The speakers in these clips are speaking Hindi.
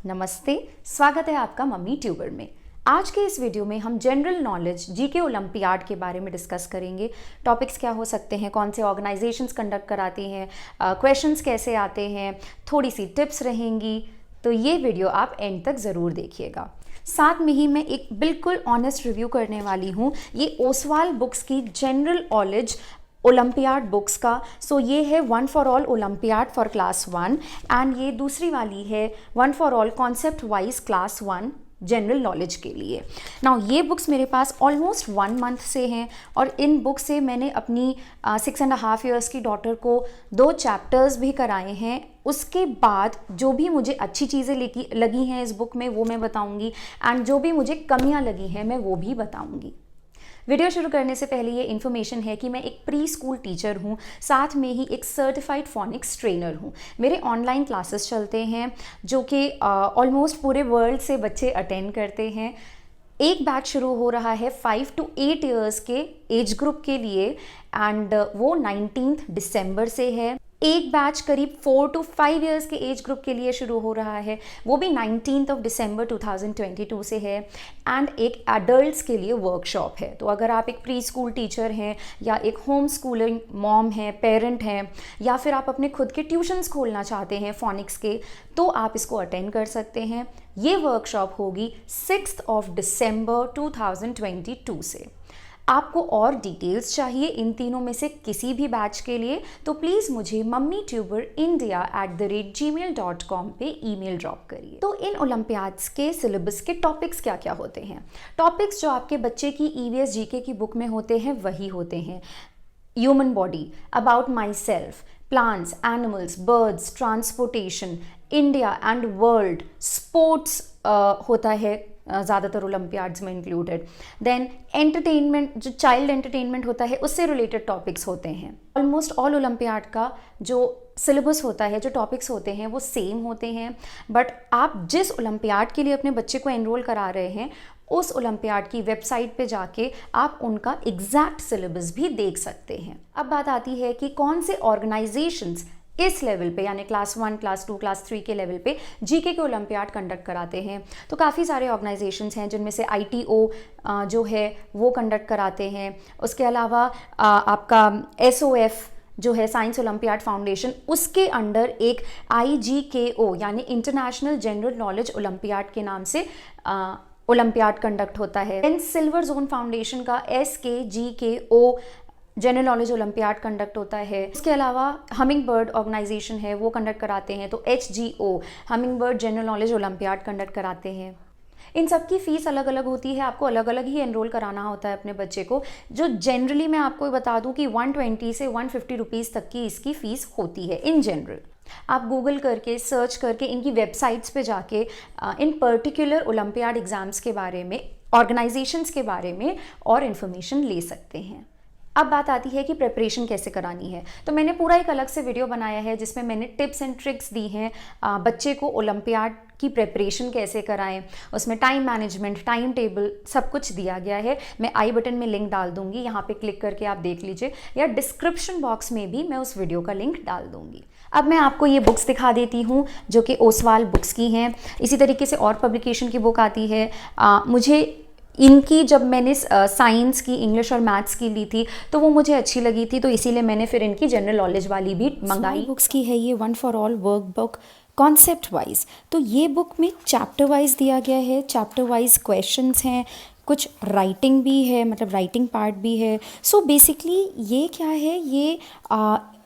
नमस्ते, स्वागत है आपका मम्मी ट्यूबर में। आज के इस वीडियो में हम जनरल नॉलेज जीके ओलंपियाड के बारे में डिस्कस करेंगे। टॉपिक्स क्या हो सकते हैं, कौन से ऑर्गेनाइजेशंस कंडक्ट कराती हैं, क्वेश्चंस कैसे आते हैं, थोड़ी सी टिप्स रहेंगी। तो ये वीडियो आप एंड तक ज़रूर देखिएगा। साथ में ही मैं एक बिल्कुल ऑनेस्ट रिव्यू करने वाली हूँ ये ओसवाल बुक्स की जनरल नॉलेज ओलंपियाड बुक्स का। सो ये है one for all olympiad for class 1 and ये दूसरी वाली है one for all concept wise class 1 general knowledge के लिए। नाउ ये बुक्स मेरे पास ऑलमोस्ट 1 मंथ से हैं और इन बुक से मैंने अपनी 6.5 years की डॉटर को 2 चैप्टर्स भी कराए हैं। उसके बाद जो भी मुझे अच्छी चीज़ें लगी हैं इस बुक में वो मैं बताऊंगी एंड जो भी मुझे कमियां लगी हैं मैं वो भी बताऊंगी। वीडियो शुरू करने से पहले ये इन्फॉर्मेशन है कि मैं एक प्री स्कूल टीचर हूँ, साथ में ही एक सर्टिफाइड फोनिक्स ट्रेनर हूँ। मेरे ऑनलाइन क्लासेस चलते हैं जो कि ऑलमोस्ट पूरे वर्ल्ड से बच्चे अटेंड करते हैं। एक बैच शुरू हो रहा है 5 to 8 years के एज ग्रुप के लिए एंड वो 19 दिसंबर से है। एक बैच करीब 4 to 5 years के एज ग्रुप के लिए शुरू हो रहा है, वो भी 19 दिसंबर 2022 से है एंड एक एडल्ट्स के लिए वर्कशॉप है। तो अगर आप एक प्री स्कूल टीचर हैं या एक होम स्कूलिंग मॉम हैं, पेरेंट हैं या फिर आप अपने खुद के ट्यूशन्स खोलना चाहते हैं फोनिक्स के, तो आप इसको अटेंड कर सकते हैं। ये वर्कशॉप होगी 6 दिसंबर 2022 से। आपको और डिटेल्स चाहिए इन तीनों में से किसी भी बैच के लिए तो प्लीज़ मुझे mummytuber.india@gmail.com पे ईमेल ड्रॉप करिए। तो इन ओलंपियाड्स के सिलेबस के टॉपिक्स क्या क्या होते हैं? टॉपिक्स जो आपके बच्चे की ईवीएस जीके की बुक में होते हैं वही होते हैं। Human body, about my self, plants, animals, birds, transportation, India and world, sports होता है ज़्यादातर ओलंपियाड्स में इंक्लूडेड। देन एंटरटेनमेंट, जो चाइल्ड एंटरटेनमेंट होता है उससे रिलेटेड टॉपिक्स होते हैं। ऑलमोस्ट ऑल ओलंपियाड का जो सिलेबस होता है, जो टॉपिक्स होते हैं वो सेम होते हैं, बट आप जिस ओलंपियाड के लिए अपने बच्चे को एनरोल करा रहे हैं उस ओलंपियाड की वेबसाइट पे जाके आप उनका एग्जैक्ट सिलेबस भी देख सकते हैं। अब बात आती है कि कौन से ऑर्गेनाइजेशंस इस लेवल पे यानी क्लास 1, क्लास 2, क्लास 3 के लेवल पे जीके के ओलंपियाड कंडक्ट कराते हैं। तो काफ़ी सारे ऑर्गेनाइजेशंस हैं जिनमें से ITO जो है वो कंडक्ट कराते हैं। उसके अलावा आपका SOF जो है साइंस ओलंपियाड फाउंडेशन, उसके अंडर एक IGKO यानी इंटरनेशनल जनरल नॉलेज ओलंपियाड के नाम से ओलंपियाड कंडक्ट होता है। देन सिल्वर जोन फाउंडेशन का SKGKO general knowledge olympiad conduct होता है। उसके अलावा हमिंग बर्ड ऑर्गेनाइजेशन है वो कंडक्ट कराते हैं, तो HGO humming bird general knowledge olympiad conduct कराते हैं। इन सब की फ़ीस अलग अलग होती है, आपको अलग अलग ही एनरोल कराना होता है अपने बच्चे को। जो जनरली मैं आपको बता दूं कि 120 से 150 रुपीज़ तक की इसकी फ़ीस होती है इन जनरल। आप गूगल करके सर्च करके इनकी वेबसाइट्स पे जाके इन पर्टिकुलर ओलंपियाड एग्ज़ाम्स के बारे में, ऑर्गेनाइजेशंस के बारे में और इन्फॉर्मेशन ले सकते हैं। अब बात आती है कि प्रिपरेशन कैसे करानी है। तो मैंने पूरा एक अलग से वीडियो बनाया है जिसमें मैंने टिप्स एंड ट्रिक्स दी हैं बच्चे को ओलंपियाड की प्रिपरेशन कैसे कराएं। उसमें टाइम मैनेजमेंट, टाइम टेबल सब कुछ दिया गया है। मैं आई बटन में लिंक डाल दूंगी, यहाँ पे क्लिक करके आप देख लीजिए, या डिस्क्रिप्शन बॉक्स में भी मैं उस वीडियो का लिंक डाल दूंगी। अब मैं आपको ये बुक्स दिखा देती हूँ जो कि ओसवाल बुक्स की हैं। इसी तरीके से और पब्लिकेशन की बुक आती है। मुझे इनकी जब मैंने साइंस की, इंग्लिश और मैथ्स की ली थी तो वो मुझे अच्छी लगी थी, तो इसीलिए मैंने फिर इनकी जनरल नॉलेज वाली भी मंगाई। बुक्स की है ये one for all workbook concept wise. तो ये बुक में चैप्टर वाइज दिया गया है, चैप्टर वाइज क्वेश्चंस हैं, कुछ राइटिंग भी है, मतलब राइटिंग पार्ट भी है। सो बेसिकली ये क्या है, ये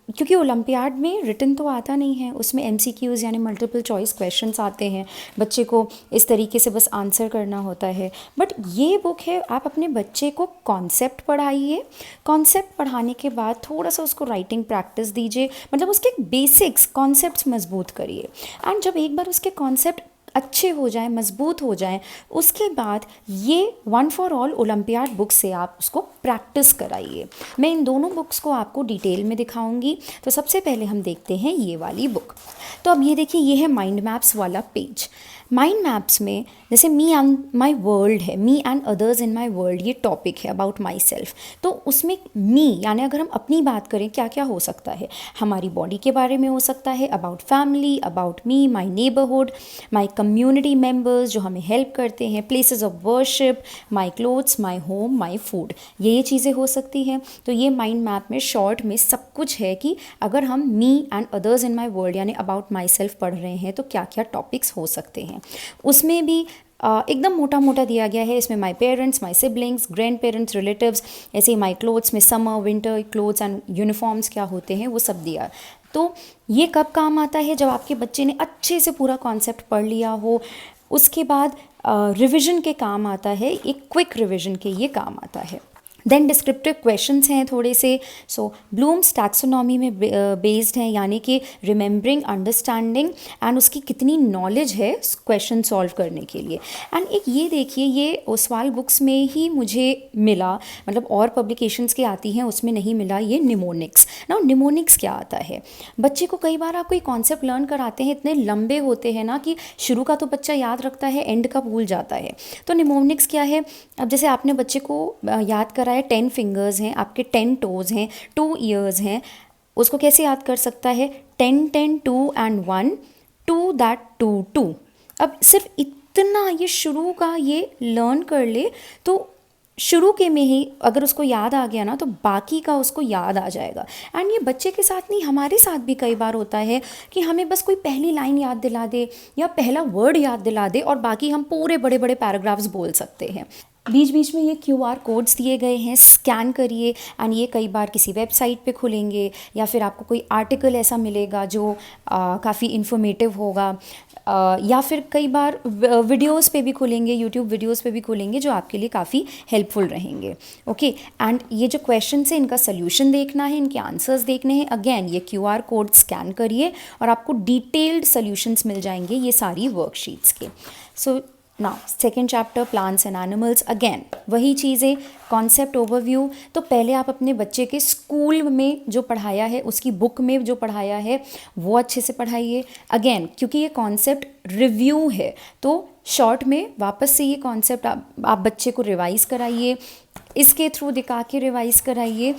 क्योंकि ओलंपियाड में रिटन तो आता नहीं है, उसमें MCQs यानी मल्टीपल चॉइस क्वेश्चंस आते हैं, बच्चे को इस तरीके से बस आंसर करना होता है। बट ये बुक है, आप अपने बच्चे को कॉन्सेप्ट पढ़ाइए, कॉन्सेप्ट पढ़ाने के बाद थोड़ा सा उसको राइटिंग प्रैक्टिस दीजिए, मतलब उसके बेसिक्स कॉन्सेप्ट्स मजबूत करिए। एंड जब एक बार उसके कॉन्सेप्ट अच्छे हो जाएं, मजबूत हो जाएं, उसके बाद ये one for all olympiad book से आप उसको प्रैक्टिस कराइए। मैं इन दोनों बुक्स को आपको डिटेल में दिखाऊंगी। तो सबसे पहले हम देखते हैं ये वाली बुक। तो अब ये देखिए, ये है माइंड मैप्स वाला पेज। माइंड मैप्स में जैसे मी एंड माई वर्ल्ड है, me and others in my world, ये टॉपिक है अबाउट माई सेल्फ। तो उसमें मी यानी अगर हम अपनी बात करें क्या क्या हो सकता है, हमारी बॉडी के बारे में हो सकता है, about family, about me, my neighbourhood, my community members जो हमें हेल्प करते हैं, places of worship, my clothes, my home, my food, ये चीज़ें हो सकती हैं। तो ये माइंड मैप में शॉर्ट में सब कुछ है कि अगर हम me and others in my world यानी अबाउट माई सेल्फ पढ़ रहे हैं तो क्या क्या टॉपिक्स हो सकते हैं। उसमें भी एकदम मोटा मोटा दिया गया है। इसमें my parents, my siblings, grand parents, relatives, ऐसे ही माई क्लोथ्स में summer winter clothes and uniforms क्या होते हैं वो सब दिया। तो ये कब काम आता है? जब आपके बच्चे ने अच्छे से पूरा कॉन्सेप्ट पढ़ लिया हो, उसके बाद रिविज़न के काम आता है, एक क्विक रिविज़न के ये काम आता है। देन डिस्क्रिप्टिव क्वेश्चंस हैं थोड़े से। सो ब्लूम्स टैक्सोनॉमी में बेस्ड हैं, यानी कि रिमेंबरिंग, अंडरस्टैंडिंग एंड उसकी कितनी नॉलेज है क्वेश्चन सॉल्व करने के लिए। एंड एक ये देखिए, ये ओसवाल बुक्स में ही मुझे मिला, मतलब और पब्लिकेशंस के आती हैं उसमें नहीं मिला, ये निमोनिक्स। ना निमोनिक्स क्या आता है? बच्चे को कई बार आप कोई कॉन्सेप्ट लर्न कराते हैं, इतने लंबे होते हैं ना कि शुरू का तो बच्चा याद रखता है, एंड का भूल जाता है। तो निमोनिक्स क्या है? अब जैसे आपने बच्चे को याद करा है 10 फिंगर्स हैं, आपके 10 टोज़ हैं, 2 ईयर्स हैं, उसको कैसे याद कर सकता है? 10 10 2 एंड 1 2 दैट 2 2। अब सिर्फ इतना ये शुरू का ये लर्न कर ले तो शुरू के में ही अगर उसको याद आ गया ना तो बाकी का उसको याद आ जाएगा। एंड ये बच्चे के साथ नहीं, हमारे साथ भी कई बार होता है कि हमें बस कोई पहली लाइन याद दिला दे या पहला वर्ड याद दिला दे और बाकी हम पूरे बड़े बड़े पैराग्राफ्स बोल सकते हैं। बीच बीच में ये QR कोड्स दिए गए हैं, स्कैन करिए। एंड ये कई बार किसी वेबसाइट पे खुलेंगे या फिर आपको कोई आर्टिकल ऐसा मिलेगा जो काफ़ी इन्फॉर्मेटिव होगा, या फिर कई बार वीडियोस पे भी खुलेंगे, यूट्यूब वीडियोस पे भी खुलेंगे जो आपके लिए काफ़ी हेल्पफुल रहेंगे। ओके, एंड ये जो क्वेश्चन है इनका सोल्यूशन देखना है, इनके आंसर्स देखने हैं। अगेन ये QR कोड स्कैन करिए और आपको डिटेल्ड सोल्यूशंस मिल जाएंगे ये सारी वर्कशीट्स के। So now second chapter plants and animals, again वही चीज़ें, कॉन्सेप्ट ओवरव्यू। तो पहले आप अपने बच्चे के स्कूल में जो पढ़ाया है, उसकी बुक में जो पढ़ाया है वो अच्छे से पढ़ाइए। अगेन क्योंकि ये कॉन्सेप्ट रिव्यू है तो शॉर्ट में वापस से ये कॉन्सेप्ट आप बच्चे को रिवाइज़ कराइए, इसके थ्रू दिखा के रिवाइज़ कराइए।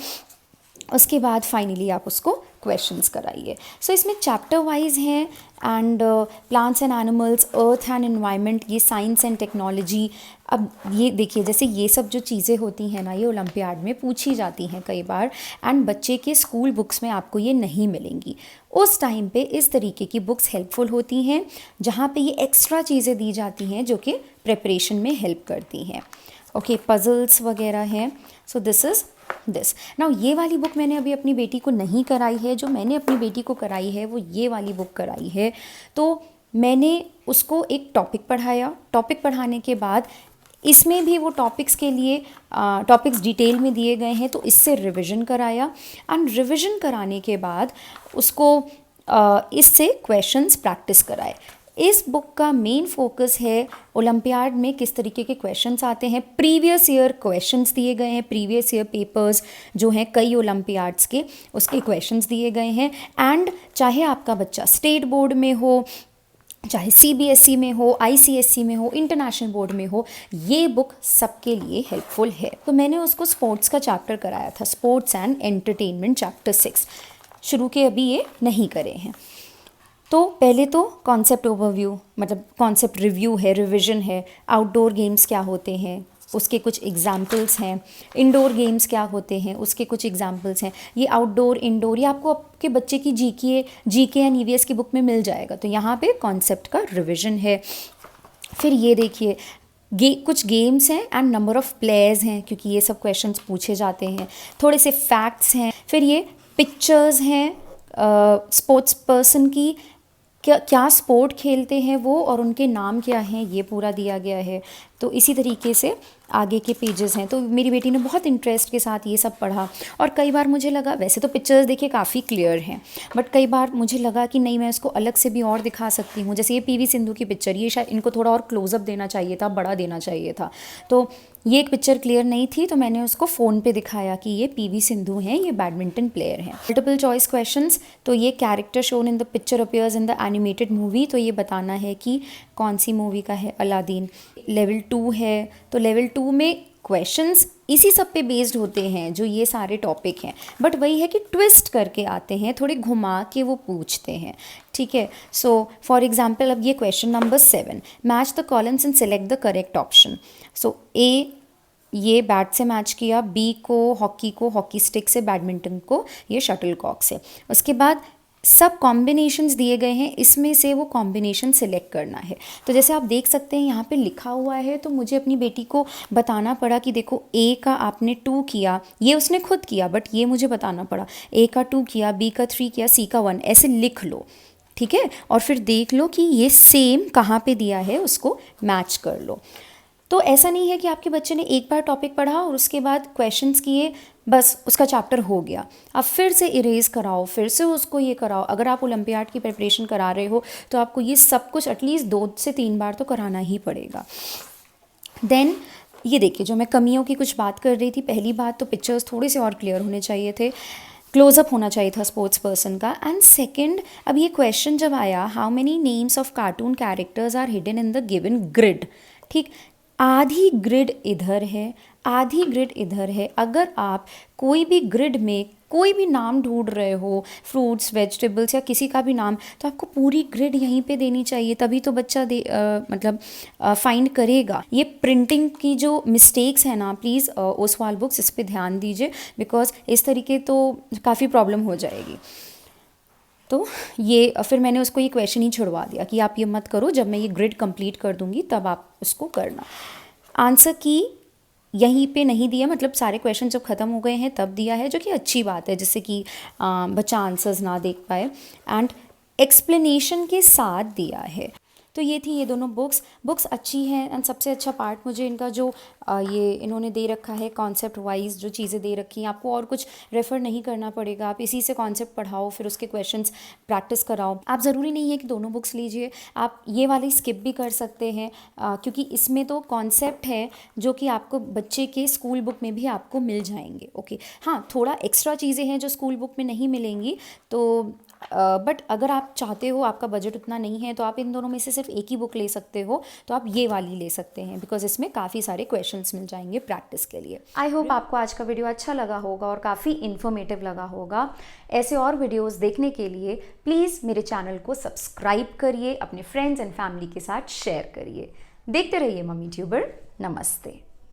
उसके बाद फाइनली आप उसको क्वेश्चंस कराइए। सो इसमें चैप्टर वाइज हैं and plants and animals, earth and environment, ये साइंस एंड टेक्नोलॉजी। अब ये देखिए, जैसे ये सब जो चीज़ें होती हैं ना, ये ओलंपियाड में पूछी जाती हैं कई बार एंड बच्चे के स्कूल बुक्स में आपको ये नहीं मिलेंगी। उस टाइम पे इस तरीके की बुक्स हेल्पफुल होती हैं जहाँ पे ये एक्स्ट्रा चीज़ें दी जाती हैं जो कि प्रिपरेशन में हेल्प करती हैं। ओके, पजल्स वगैरह हैं। So this is this. Now ये वाली बुक मैंने अभी अपनी बेटी को नहीं कराई है, जो मैंने अपनी बेटी को कराई है वो ये वाली बुक कराई है। तो मैंने उसको एक टॉपिक पढ़ाया, टॉपिक पढ़ाने के बाद इसमें भी वो टॉपिक्स के लिए टॉपिक्स डिटेल में दिए गए हैं तो इससे रिवीजन कराया एंड रिवीजन कराने के बाद उसको इससे क्वेश्चंस प्रैक्टिस कराए। इस बुक का मेन फोकस है ओलंपियाड में किस तरीके के क्वेश्चंस आते हैं। प्रीवियस ईयर क्वेश्चंस दिए गए हैं, प्रीवियस ईयर पेपर्स जो हैं कई ओलंपियाड्स के, उसके क्वेश्चंस दिए गए हैं। एंड चाहे आपका बच्चा स्टेट बोर्ड में हो, चाहे CBSE में हो, ICSE में हो, इंटरनेशनल बोर्ड में हो, ये बुक सबके लिए हेल्पफुल है। तो मैंने उसको स्पोर्ट्स का चैप्टर कराया था, स्पोर्ट्स एंड एंटरटेनमेंट चैप्टर 6। शुरू के अभी ये नहीं करे हैं। तो पहले तो कॉन्सेप्ट ओवरव्यू, मतलब कॉन्सेप्ट रिव्यू है, रिवीजन है। आउटडोर गेम्स क्या होते हैं उसके कुछ एग्जाम्पल्स हैं, इंडोर गेम्स क्या होते हैं उसके कुछ एग्जाम्पल्स हैं। ये आउटडोर इंडोर ये आपको आपके बच्चे की जीके एंड EVS की बुक में मिल जाएगा। तो यहाँ पे कॉन्सेप्ट का रिवीजन है। फिर ये देखिए कुछ गेम्स हैं एंड नंबर ऑफ़ प्लेयर्स हैं, क्योंकि ये सब क्वेश्चंस पूछे जाते हैं। थोड़े से फैक्ट्स हैं। फिर ये पिक्चर्स हैं स्पोर्ट्स पर्सन की, क्या स्पोर्ट खेलते हैं वो और उनके नाम क्या हैं, ये पूरा दिया गया है। तो इसी तरीके से आगे के पेजेस हैं। तो मेरी बेटी ने बहुत इंटरेस्ट के साथ ये सब पढ़ा। और कई बार मुझे लगा, वैसे तो पिक्चर्स देखिए काफ़ी क्लियर हैं, बट कई बार मुझे लगा कि नहीं, मैं इसको अलग से भी और दिखा सकती हूँ। जैसे ये PV सिंधु की पिक्चर, ये शायद इनको थोड़ा और क्लोजअप देना चाहिए था, बड़ा देना चाहिए था। तो ये एक पिक्चर क्लियर नहीं थी तो मैंने उसको फ़ोन पे दिखाया कि ये PV सिंधु हैं, ये बैडमिंटन प्लेयर हैं। मल्टीपल चॉइस क्वेश्चंस, तो ये character shown in the picture appears in the animated movie, तो ये बताना है कि कौन सी मूवी का है। अलादीन लेवल 2 है, तो लेवल 2 में क्वेश्चंस इसी सब पे बेस्ड होते हैं जो ये सारे टॉपिक हैं, बट वही है कि ट्विस्ट करके आते हैं, थोड़े घुमा के वो पूछते हैं, ठीक है। सो फॉर एग्जाम्पल अब ये question number 7, match the columns and select the correct option. So A ये बैट से मैच किया, बी को हॉकी स्टिक से, बैडमिंटन को ये शटल कॉक से। उसके बाद सब कॉम्बिनेशंस दिए गए हैं, इसमें से वो कॉम्बिनेशन सिलेक्ट करना है। तो जैसे आप देख सकते हैं यहाँ पे लिखा हुआ है, तो मुझे अपनी बेटी को बताना पड़ा कि देखो ए का आपने 2 किया, ये उसने खुद किया बट ये मुझे बताना पड़ा, ए का 2 किया, बी का 3 किया, सी का 1, ऐसे लिख लो, ठीक है। और फिर देख लो कि ये सेम कहाँ पे दिया है, उसको मैच कर लो। तो ऐसा नहीं है कि आपके बच्चे ने एक बार टॉपिक पढ़ा और उसके बाद क्वेश्चंस किए, बस उसका चैप्टर हो गया। आप फिर से इरेज कराओ, फिर से उसको ये कराओ। अगर आप ओलंपियाड की प्रिपरेशन करा रहे हो तो आपको ये सब कुछ एटलीस्ट 2 से 3 बार तो कराना ही पड़ेगा। देन ये देखिए, जो मैं कमियों की कुछ बात कर रही थी, पहली बात तो पिक्चर्स थोड़े से और क्लियर होने चाहिए थे, क्लोजअप होना चाहिए था स्पोर्ट्स पर्सन का। एंड सेकंड, अब ये क्वेश्चन जब आया, how many names of cartoon characters are hidden in the given grid, ठीक, आधी ग्रिड इधर है, आधी ग्रिड इधर है। अगर आप कोई भी ग्रिड में कोई भी नाम ढूंढ रहे हो, फ्रूट्स, वेजिटेबल्स या किसी का भी नाम, तो आपको पूरी ग्रिड यहीं पे देनी चाहिए, तभी तो बच्चा मतलब फाइंड करेगा। ये प्रिंटिंग की जो मिस्टेक्स है ना, प्लीज़ ओसवाल बुक्स इस पे ध्यान दीजिए, बिकॉज इस तरीके तो काफ़ी प्रॉब्लम हो जाएगी। तो ये फिर मैंने उसको ये क्वेश्चन ही छुड़वा दिया कि आप ये मत करो, जब मैं ये ग्रिड कंप्लीट कर दूंगी तब आप उसको करना। आंसर की यहीं पे नहीं दिया, मतलब सारे क्वेश्चन जब ख़त्म हो गए हैं तब दिया है, जो कि अच्छी बात है, जिससे कि बच्चा आंसर्स ना देख पाए। एंड एक्सप्लेनेशन के साथ दिया है। तो ये थी ये दोनों बुक्स अच्छी हैं। एंड सबसे अच्छा पार्ट मुझे इनका जो ये इन्होंने दे रखा है कॉन्सेप्ट वाइज जो चीज़ें दे रखी हैं, आपको और कुछ रेफ़र नहीं करना पड़ेगा, आप इसी से कॉन्सेप्ट पढ़ाओ, फिर उसके क्वेश्चंस प्रैक्टिस कराओ। आप ज़रूरी नहीं है कि दोनों बुक्स लीजिए, आप ये वाली स्किप भी कर सकते हैं, क्योंकि इसमें तो कॉन्सेप्ट है जो कि आपको बच्चे के स्कूल बुक में भी आपको मिल जाएंगे। ओके, हाँ, थोड़ा एक्स्ट्रा चीज़ें हैं जो स्कूल बुक में नहीं मिलेंगी, तो बट अगर आप चाहते हो, आपका बजट उतना नहीं है, तो आप इन दोनों में से सिर्फ एक ही बुक ले सकते हो, तो आप ये वाली ले सकते हैं, बिकॉज इसमें काफ़ी सारे क्वेश्चंस मिल जाएंगे प्रैक्टिस के लिए। आई होप आपको आज का वीडियो अच्छा लगा होगा और काफ़ी इन्फॉर्मेटिव लगा होगा। ऐसे और वीडियोस देखने के लिए प्लीज़ मेरे चैनल को सब्सक्राइब करिए, अपने फ्रेंड्स एंड फैमिली के साथ शेयर करिए। देखते रहिए मम्मी ट्यूबर। नमस्ते।